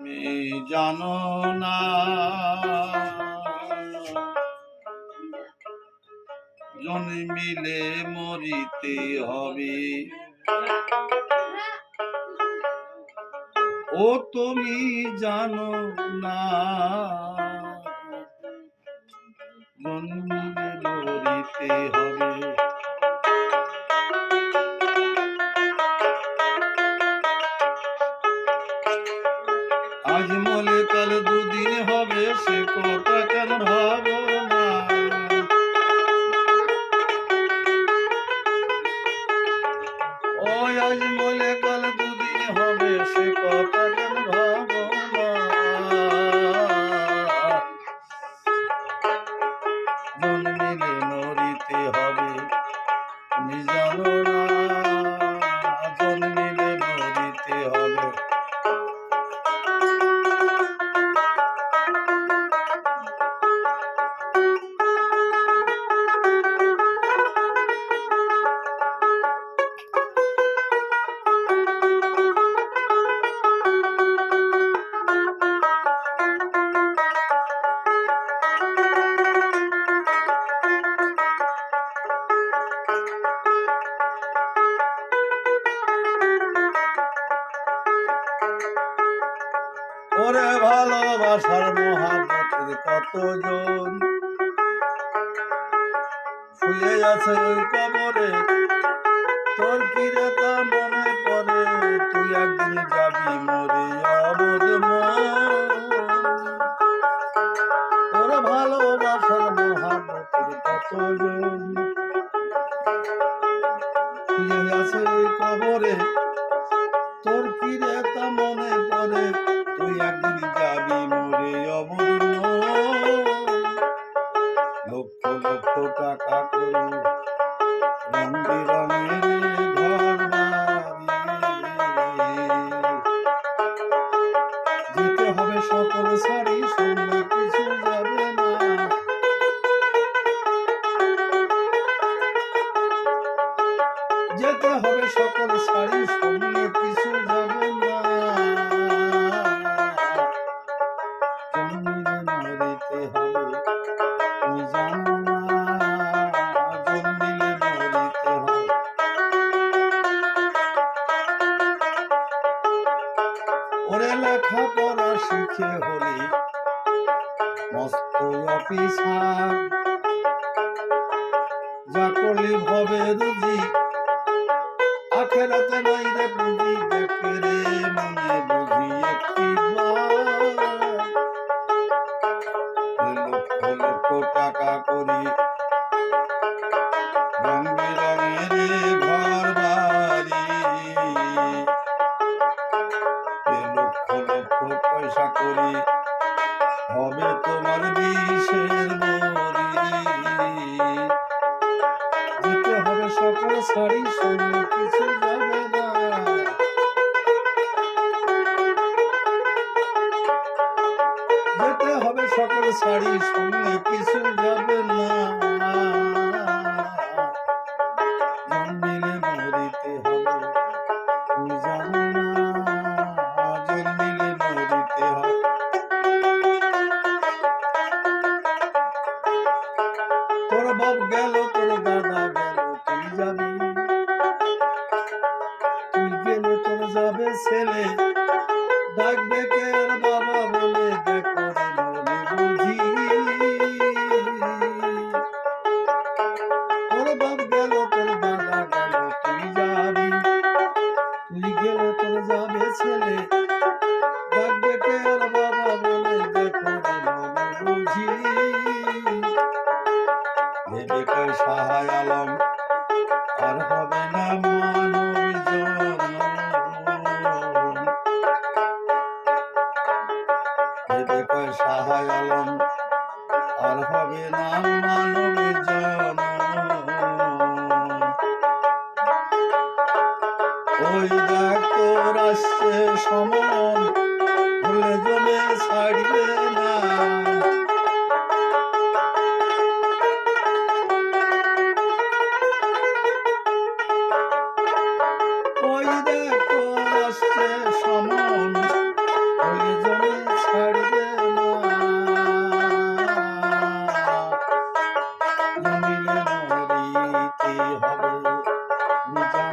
তুমি জানো না জন্মিলে মরিতে হবে। ও তুমি জানো না জন্মিলে মরিতে হবে। আজ মলে কাল দুদিন হবে সে কথা কেন ভাবো না। ওই আজ মলে কাল দুদিন হবে সে কথা কেন ভাবো না। জন্মিলে মরিতে হবে তুমি জানো না জন্মিলে মরিতে হবে। ওরে ভালোবাসার মহাব্বতের কতজন শুয়ে আছে ওই কবরে, তোর কি রে তা মনে পড়ে, তুই একদিন যাবি মরে অবোধ মন। ওরে ভালোবাসার মহাব্বতের কতজন শুয়ে আছে ওই কবরে, তোর কি রে তা মনে পড়ে, তুই একদিন যাবি মরে অবোধ মন। লক্ষ লক্ষ টাকা করে রং বেরঙের ঘর বাড়ি, যেতে হবে সকল সারি সঙ্গে কিছু যাবে না। যেতে হবে সকল সারি সঙ্গে কিছু যাবে না। জন্মিলে মরিতে হবে তুমি জানো না জন্মিলে মরিতে হবে। ওরে লেখাপড়া শিখে হলি মস্ত অফিসার, যা করলি ভবে রুজি আখেরাতে নাই রে বুঝি, দেখে রে মনে বুঝি লক্ষ লক্ষ টাকা করি রং বেরঙের ঘর বাড়ি, লক্ষ লক্ষ পয়সা করি হবে তোমার বিষের মরি। যেতে হবে সকল সারি সঙ্গে কিছু যাবে না। যেতে হবে সকল সারি সঙ্গে কিছু যাবে না। জন্মিলে মরিতে হবে তুমি জানো না জন্মিলে মরিতে হবে। তোর বাপ গেল তোর দাদা গেল তুই যাবি, তুই গেলে তোর যাবে ছেলে, ডাকবে কে আর বাবা বলে, দেখো রে মনে বুঝি। তোর বাপ গেল তোর দাদা গেল তুই যাবি, তুই গেলে তোর যাবে ছেলে, ডাকবে কে আর বাবা বলে, দেখো রে মনে বুঝি। ভেবে কয় সাহায় আলম আর হবে না মানব জনম। ভেবে কয় সাহায় আলম আর হবে না মানব জনম। ওই দেখ তোর আসছে সমন ভুলে জমে ছাড়িবে না। ওই দেখ তোর আসছে সমন ভুলে জমে হবে। মিজান